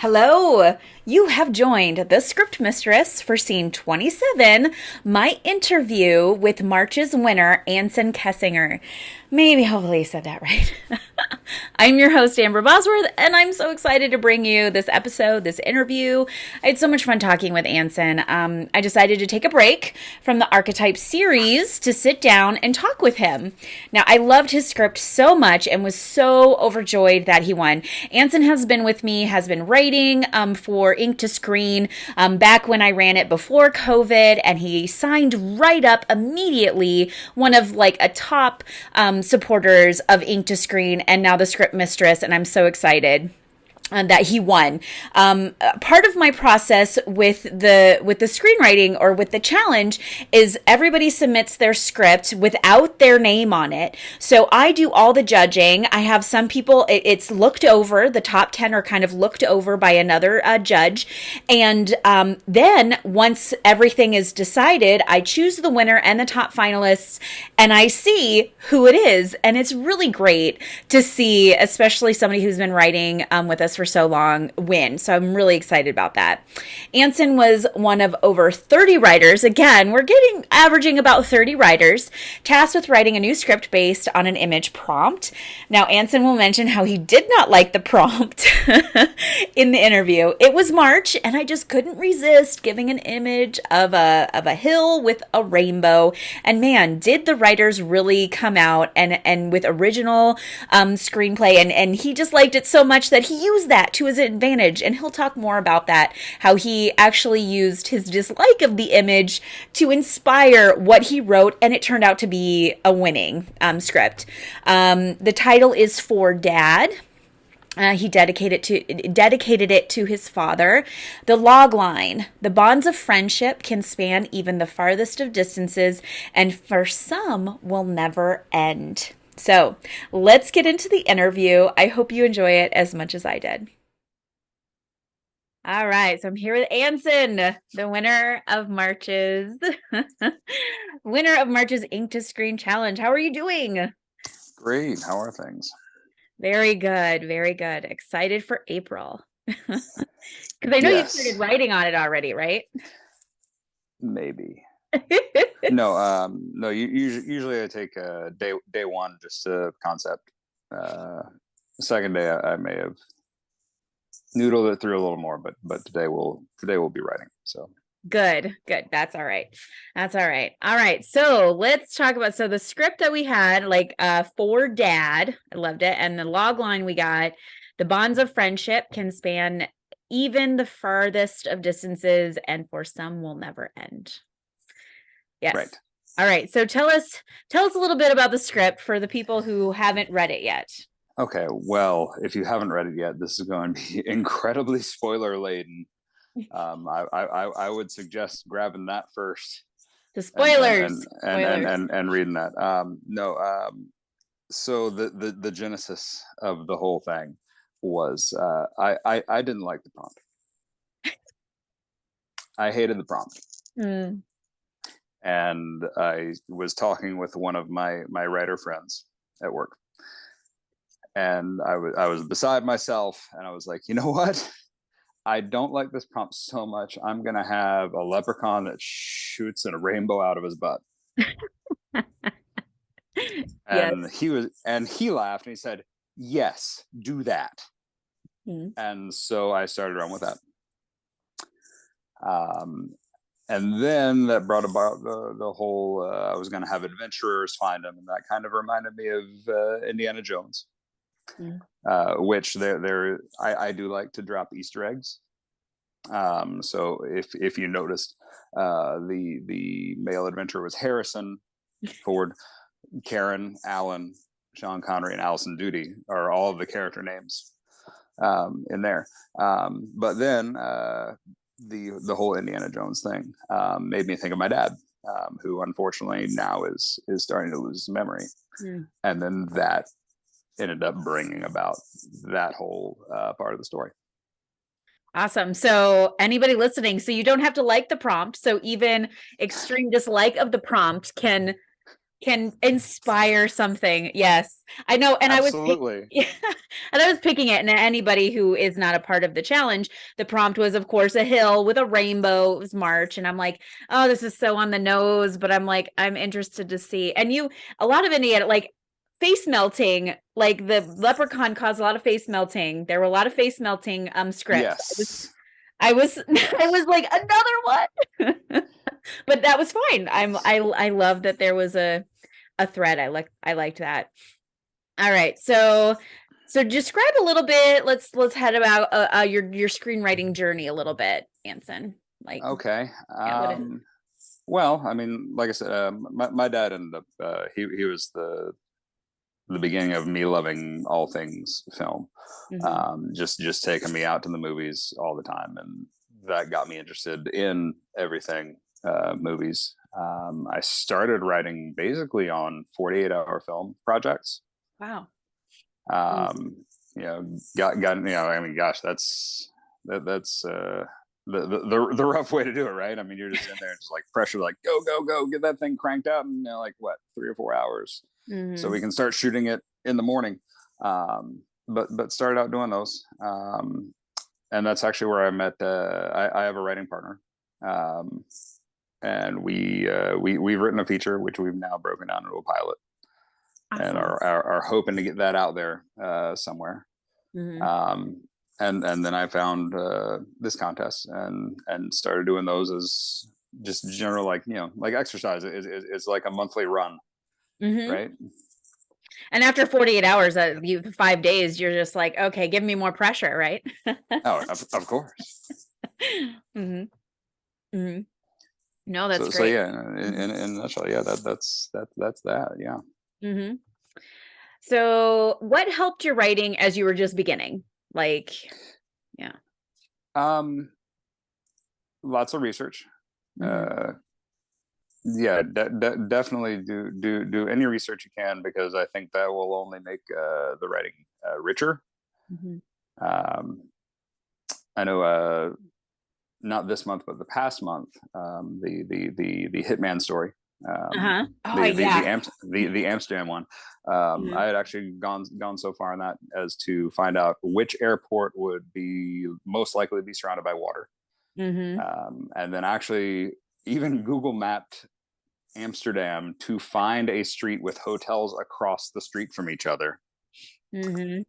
Hello, you have joined the Script Mistress for scene 27, my interview with March's winner, Anson Kessinger. Maybe, hopefully, you said that right. I'm your host, Amber Bosworth, and I'm so excited to bring you this episode, this interview. I had so much fun talking with Anson. I decided to take a break from the Archetype series to sit down and talk with him. Now, I loved his script so much and was so overjoyed that he won. Anson has been with me, has been writing for Ink to Screen back when I ran it before COVID, and he signed right up immediately, one of like a top supporters of Ink to Screen and now the Script Mistress, and I'm so excited that he won. Part of my process with the screenwriting or with the challenge is everybody submits their script without their name on it. So I do all the judging. I have some people, it's looked over. The top 10 are kind of looked over by another judge. And then once everything is decided, I choose the winner and the top finalists, and I see who it is. And it's really great to see, especially somebody who's been writing with us for so long, win. So I'm really excited about that. Anson was one of over 30 writers. Again, we're averaging about 30 writers tasked with writing a new script based on an image prompt. Now, Anson will mention how he did not like the prompt in the interview. It was March, and I just couldn't resist giving an image of a hill with a rainbow. And man, did the writers really come out and with original screenplay, and he just liked it so much that he used that to his advantage, and he'll talk more about that, how he actually used his dislike of the image to inspire what he wrote, and it turned out to be a winning script. The title is For Dad. He dedicated it to his father. The logline: the bonds of friendship can span even the farthest of distances, and for some will never end. So let's get into the interview. I hope you enjoy it as much as I did. All right, so I'm here with Anson, the winner of March's Ink to Screen Challenge. How are you doing? Great. How are things? Very good, very good. Excited for April. Because I know you started Yes, writing on it already, right? maybe. No, no. Usually I take day one just a concept. Uh, Second day I may have noodled it through a little more, but today we'll be writing. So Good, good. That's all right. That's all right. All right. So let's talk about the script that we had, like For Dad. I loved it. And the log line we got: the bonds of friendship can span even the farthest of distances, and for some will never end. Yes. right. All right. So tell us a little bit about the script for the people who haven't read it yet. Okay. Well, if you haven't read it yet, this is going to be incredibly spoiler laden. I would suggest grabbing that first The and spoilers. Spoilers. reading that. No. So the genesis of the whole thing was I didn't like the prompt. I hated the prompt, Mm. and I was talking with one of my writer friends at work, and I was beside myself, and I was like, you know what? I don't like this prompt so much. I'm gonna have a leprechaun that shoots a rainbow out of his butt. And Yes. he laughed and he said, "Yes, do that." Mm. And so I started around with that. Um, and then that brought about the whole I was going to have adventurers find him, and that kind of reminded me of Indiana Jones, Mm. which I do like to drop Easter eggs. So if you noticed, the male adventurer was Harrison Ford, Karen, Alan, Sean Connery, and Allison Duty are all of the character names in there. But then the whole Indiana Jones thing made me think of my dad, who unfortunately now is starting to lose his memory, Mm. and then that ended up bringing about that whole part of the story. Awesome. So anybody listening, so you don't have to like the prompt. So even extreme dislike of the prompt can can inspire something. Yes, I know. And Absolutely. yeah, and I was picking it. And anybody who is not a part of the challenge, the prompt was, of course, a hill with a rainbow. It was March, and I'm like, oh, this is so on the nose. But I'm like, I'm interested to see. And a lot of Indiana, like face melting, like the leprechaun caused a lot of face melting. There were a lot of face melting scripts. Yes. I was I was like, another one. But that was fine. I love that there was a thread. I liked that. All right. So describe a little bit. Let's head about your screenwriting journey a little bit, Anson. Like, Okay. yeah, what is Well, I mean, like I said, my dad ended up he was the beginning of me loving all things film. mm-hmm. Just taking me out to the movies all the time, and that got me interested in everything movies. I started writing basically on 48-hour film projects. Wow. You know, got you know, I mean, gosh, that's the rough way to do it, right? I mean, you're just in there, just like pressure, like go, get that thing cranked out in like what 3 or 4 hours, so Mm-hmm. we can start shooting it in the morning. But started out doing those, and that's actually where I met. I have a writing partner, and we've written a feature which we've now broken down into a pilot, and Awesome. are hoping to get that out there somewhere. Mm-hmm. Um, and then I found this contest and started doing those as just general, like, you know, like exercise. It's like a monthly run, Mm-hmm. right? And after 48 hours, you 5 days, you're just like, okay, give me more pressure, right? Oh, of course. Mm-hmm. Mm-hmm. No, that's So great. yeah, in a nutshell, yeah, that's that. Yeah. Mm-hmm. So, what helped your writing as you were just beginning? Like, yeah. Um, Lots of research. Mm-hmm. Uh, yeah, definitely do any research you can, because I think that will only make the writing richer. Mm-hmm. Um, I know not this month, but the past month, the Hitman story, Uh-huh. Oh, yeah. the Amsterdam one. Mm-hmm. I had actually gone so far in that as to find out which airport would be most likely to be surrounded by water, Mm-hmm. and then actually even Google mapped Amsterdam to find a street with hotels across the street from each other. Mm-hmm.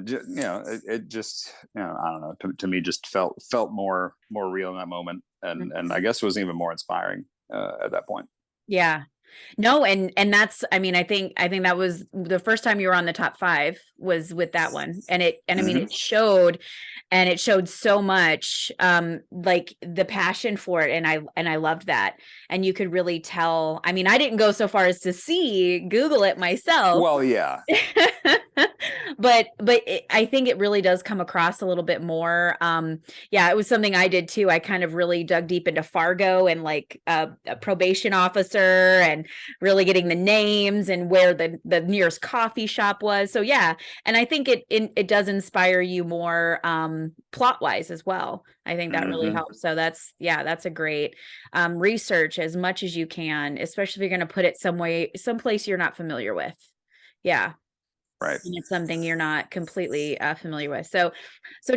You know, it just, you know, I don't know, to me just felt more real in that moment, and I guess was even more inspiring at that point. Yeah. No, and that's, I mean, I think that was the first time you were on the top 5 was with that one. And I mean, Mm-hmm. it showed so much like the passion for it, and I loved that. And you could really tell. I mean, I didn't go so far as to Google it myself. Well, yeah. I think it really does come across a little bit more. Yeah, it was something I did too. I kind of really dug deep into Fargo and like a probation officer, and really getting the names and where the nearest coffee shop was. So yeah, and I think it does inspire you more plot wise as well. I think that really Mm-hmm. helps. So that's a great research as much as you can, especially if you're going to put it someplace you're not familiar with. Yeah. Right. And it's something you're not completely familiar with. So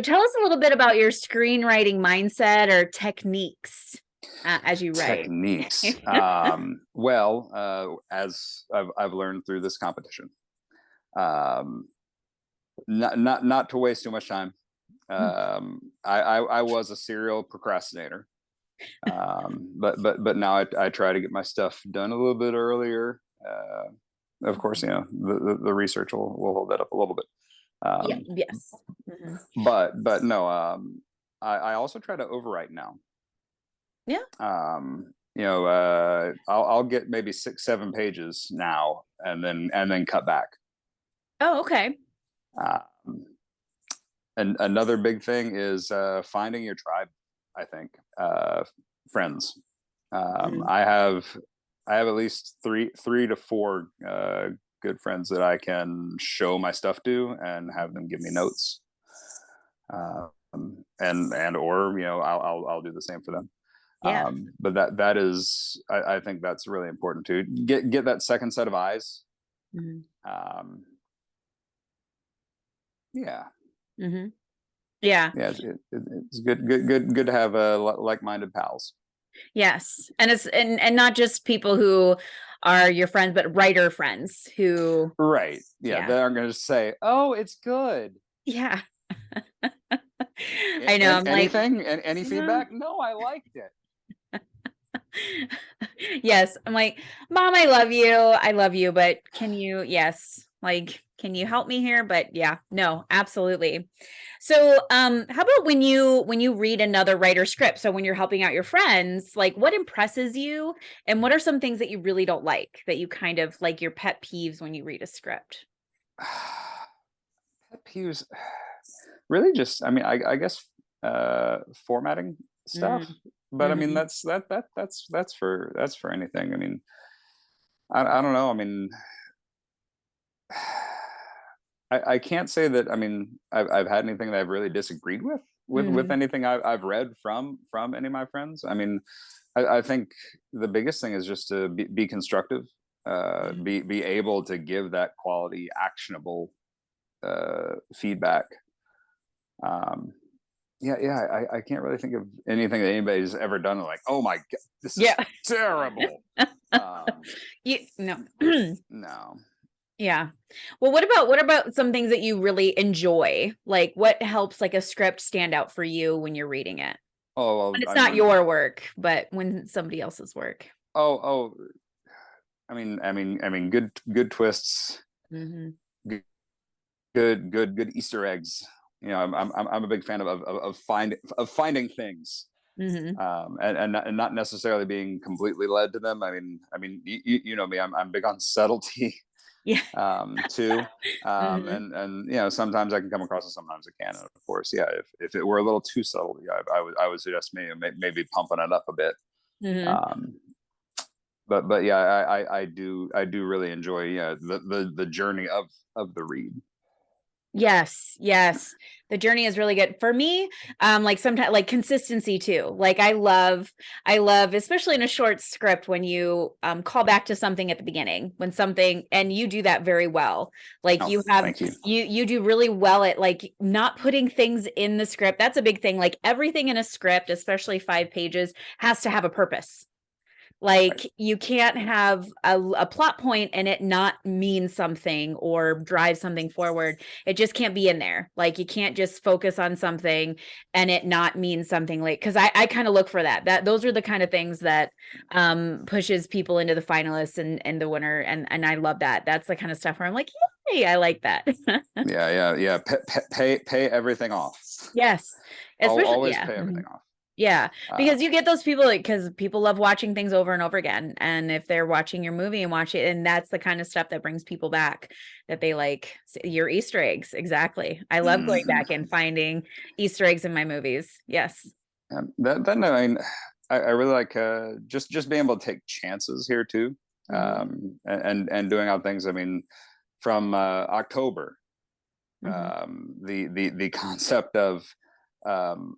tell us a little bit about your screenwriting mindset or techniques as you write. Techniques. Well, as I've learned through this competition, um, not to waste too much time. I was a serial procrastinator, but now I try to get my stuff done a little bit earlier. Of course, you know, the research will hold that up a little bit. Yeah. Um, Yes. Hmm. but no, I also try to overwrite now. Yeah. You know, I'll get maybe 6-7 pages now, and then cut back. Oh, okay. Um, and another big thing is finding your tribe. I think friends. Mhm. I have at least three to four good friends that I can show my stuff to and have them give me notes. And or, you know, I'll do the same for them. Yeah. But that is, I think that's really important to get that second set of eyes. Mm-hmm. Um, yeah, Mm-hmm. Yeah. yeah, it's good to have like-minded pals. Yes. And it's and not just people who are your friends, but writer friends who, Right. Yeah, yeah. they aren't going to say, "Oh, it's good." Yeah. I know. I'm like, Anything? Any "Uh, feedback? No, I liked it. yes. I'm like, Mom, I love you. I love you, but can you, yes, like, can you help me here? But yeah, no, absolutely. So, how about when you read another writer's script? So when you're helping out your friends, like what impresses you and what are some things that you really don't like that you kind of like your pet peeves when you read a script? Pet peeves, really just, I mean, I guess formatting stuff. Mm, But I mean, hmm that's for anything. I mean, I don't know. I mean, I can't say that. I mean, I've had anything that I've really disagreed with hmm anything I've read from any of my friends. I mean, I think the biggest thing is just to be constructive, be able to give that quality, actionable feedback. Um, yeah, I can't really think of anything that anybody's ever done like, oh my god, this is Yeah. terrible. You no. No. Yeah. Well, what about some things that you really enjoy? Like what helps like a script stand out for you when you're reading it? Oh well, When it's I not mean, your work, but when somebody else's work. oh, I mean, good twists, Hmm good good Easter eggs. You know, I'm a big fan of finding things, hmm and not necessarily being completely led to them. I mean, you know me. I'm big on subtlety, Yeah. too. hmm And you know, sometimes I can come across, and sometimes I can. And of course, yeah, if it were a little too subtle, yeah, I would suggest maybe pumping it up a bit. hmm Um, but yeah, I do really enjoy, yeah, the journey of the read. Yes, yes. The journey is really good. For me, like sometimes like consistency too. Like I love, especially in a short script when you call back to something at the beginning, when something and you do that very well. Like Oh, you have thank you. you do really well at like not putting things in the script. That's a big thing. Like everything in a script, especially 5 pages, has to have a purpose. Right. Like you can't have a plot point and it not mean something or drive something forward. It just can't be in there. Like you can't just focus on something and it not mean something like because I kind of look for that. That those are the kind of things that pushes people into the finalists and the winner. And I love that. That's the kind of stuff where I'm like, yay, I like that. Yeah. Pay everything off. Yes. Especially Always yeah. pay everything off. Yeah, Uh, because you get those people like because people love watching things over and over again. And if they're watching your movie and watch it, and that's the kind of stuff that brings people back that they like your Easter eggs. Exactly. I love going mhm. back and finding Easter eggs in my movies. Yes. That I mean, I really like just being able to take chances here too, hmm and doing out things. I mean, from October, hmm the concept of um,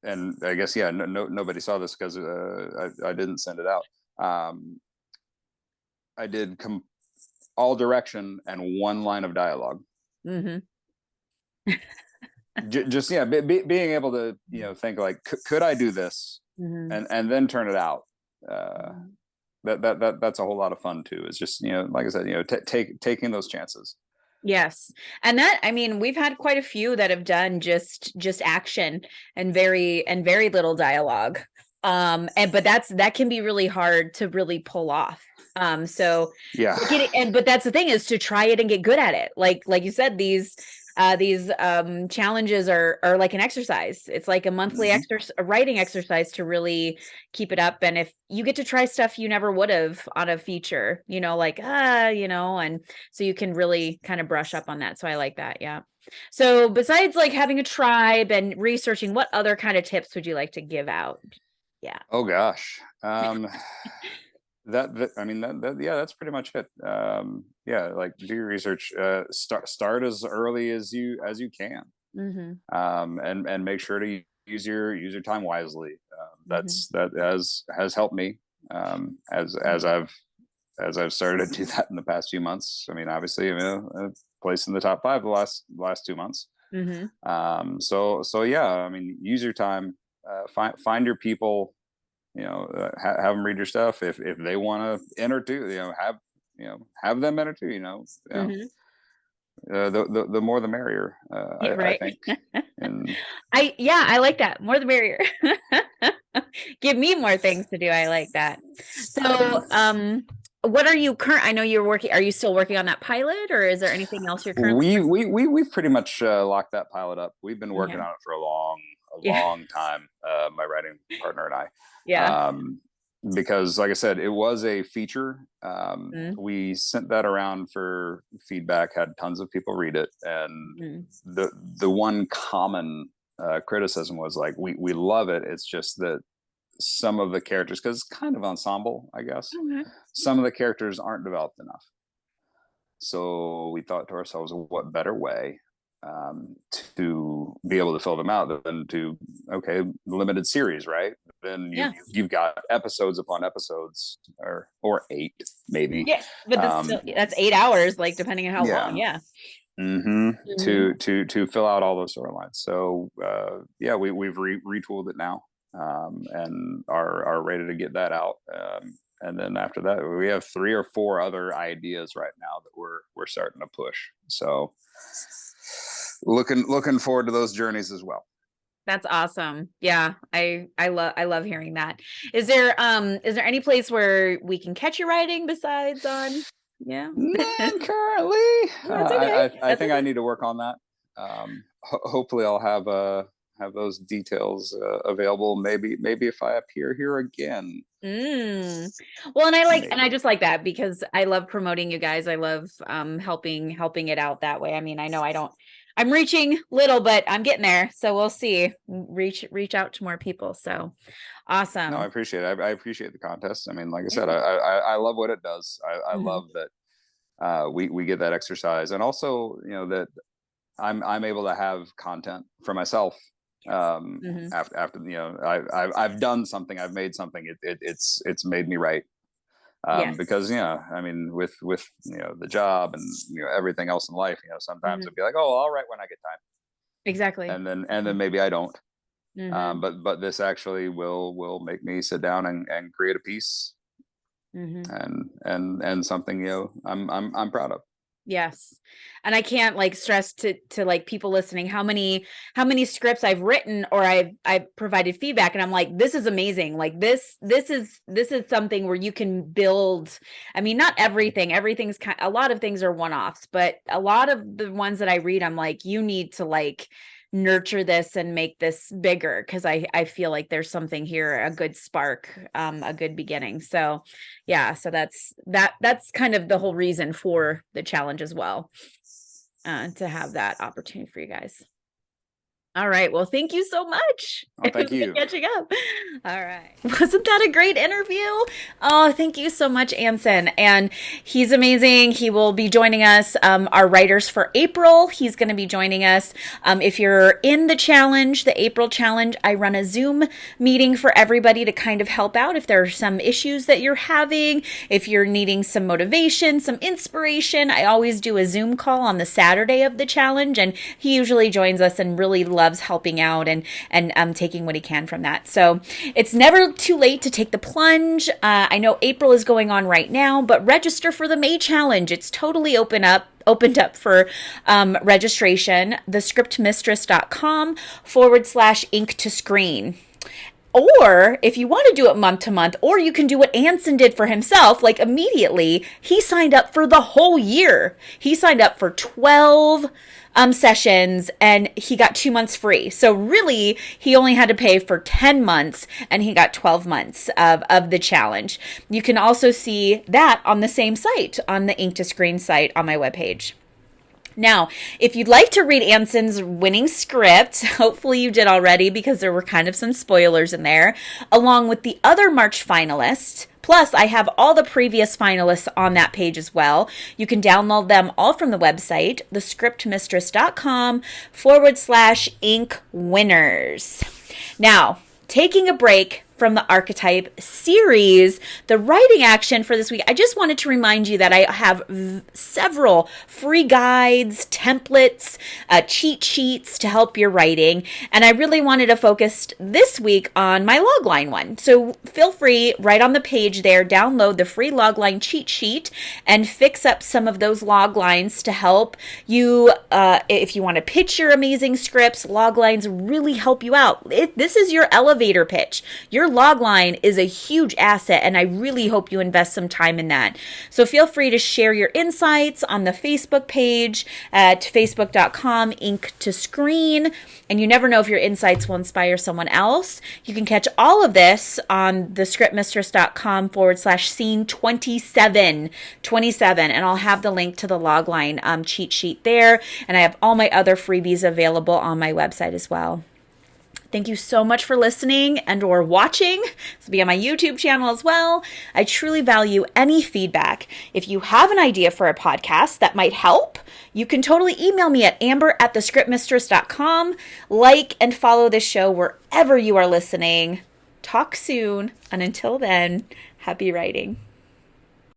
and I guess, yeah, nobody saw this because I didn't send it out. Um, I did all direction and one line of dialogue. hmm Just yeah, being able to, you know, think like, could I do this, hmm and then turn it out. Uh, that's a whole lot of fun too. It's just, you know, like I said, you know, taking those chances. Yes. And that I mean, we've had quite a few that have done just action and very little dialogue. And but that can be really hard to really pull off. So Yeah. getting and but that's the thing is to try it and get good at it. Like you said, these challenges are like an exercise. It's like a monthly Mhm. a writing exercise to really keep it up. And if you get to try stuff you never would have on a feature, you know, like you know, and so you can really kind of brush up on that. So I like that. Yeah. So besides like having a tribe and researching, what other kind of tips would you like to give out? Yeah. Oh gosh. That I mean, that yeah, that's pretty much it. Yeah, like do your research. Start as early as you can, hmm and make sure to use your time wisely. that has helped me, as I've started to do that in the past few months. I mean, obviously, placed in the top 5 the last 2 months. So yeah, I mean, use your time, find your people, have them read your stuff. If they want to enter too, have them enter too. The more the merrier. I think. And I like that. More the merrier. Give me more things to do. I like that. So, what are you I know you're working. Are you still working on that pilot, or is there anything else you're currently? We've pretty much locked that pilot up. We've been working on it for a long time. My writing partner and I. Yeah. Because, like I said, it was a feature. We sent that around for feedback. Had tons of people read it, and the one common criticism was like, we love it. It's just that some of the characters, because it's kind of ensemble, I guess, some of the characters aren't developed enough. So we thought to ourselves, what better way to be able to fill them out than to limited series, right? Then you've got episodes upon episodes, or 8 maybe. Yeah, but that's 8 hours, like, depending on how long. Yeah. To fill out all those storylines. So we've retooled it now, and are ready to get that out. And then after that, we have 3 or 4 other ideas right now that we're starting to push. So looking forward to those journeys as well. That's awesome. Yeah, I love hearing that. Is there any place where we can catch your writing besides on? Yeah. Not currently. Okay. I think I need to work on that. Hopefully I'll have those details available. Maybe if I appear here again. Well, and I just like that, because I love promoting you guys. I love helping it out that way. I mean, I know I'm reaching little, but I'm getting there. So we'll see. Reach out to more people. So awesome. No, I appreciate it. I appreciate the contest. I mean, like I said, I love what it does. I love that we get that exercise, and also, that I'm able to have content for myself. After I've done something, I've made something. It's made me write. Because I mean, with the job and everything else in life, sometimes it'd be like, oh, I'll write when I get time. Exactly. And then maybe I don't. But this actually will make me sit down and create a piece, and something I'm proud of. Yes. And I can't stress to like people listening how many scripts I've written, or I've provided feedback, and I'm like, this is amazing. Like this is something where you can build. I mean, not everything. Everything's a lot of things are one-offs, but a lot of the ones that I read, I'm like, you need to nurture this and make this bigger, because I feel like there's something here, a good spark, a good beginning. So yeah, so that's kind of the whole reason for the challenge as well, to have that opportunity for you guys. All right. Well, thank you so much. Oh, thank you. Catching up. All right. Wasn't that a great interview? Oh, thank you so much, Anson. And he's amazing. He will be joining us, our writers for April. He's going to be joining us. If you're in the challenge, the April challenge, I run a Zoom meeting for everybody to kind of help out if there are some issues that you're having, if you're needing some motivation, some inspiration. I always do a Zoom call on the Saturday of the challenge, and he usually joins us and really loves helping out and taking what he can from that. So it's never too late to take the plunge. I know April is going on right now, but register for the May challenge. It's totally opened up for registration. thescriptmistress.com/ink to screen. Or if you want to do it month to month, or you can do what Anson did for himself, immediately, he signed up for the whole year. He signed up for 12 sessions, and he got 2 months free. So really, he only had to pay for 10 months, and he got 12 months of the challenge. You can also see that on the same site, on the Ink to Screen site on my webpage. Now, if you'd like to read Anson's winning script, hopefully you did already, because there were kind of some spoilers in there, along with the other March finalists. Plus, I have all the previous finalists on that page as well. You can download them all from the website, thescriptmistress.com/ink winners. Now, taking a break from the Archetype series. The writing action for this week, I just wanted to remind you that I have several free guides, templates, cheat sheets to help your writing. And I really wanted to focus this week on my Logline one. So feel free, right on the page there, download the free Logline cheat sheet and fix up some of those log lines to help you. If you want to pitch your amazing scripts, Loglines really help you out. This is your elevator pitch. Your Logline is a huge asset, and I really hope you invest some time in that. So feel free to share your insights on the Facebook page at facebook.com ink to screen. And you never know if your insights will inspire someone else. You can catch all of this on thescriptmistress.com/scene 27, and I'll have the link to the Logline cheat sheet there. And I have all my other freebies available on my website as well. Thank you so much for listening and or watching. This will be on my YouTube channel as well. I truly value any feedback. If you have an idea for a podcast that might help, you can totally email me at amber@thescriptmistress.com. Like and follow this show wherever you are listening. Talk soon, and until then, happy writing.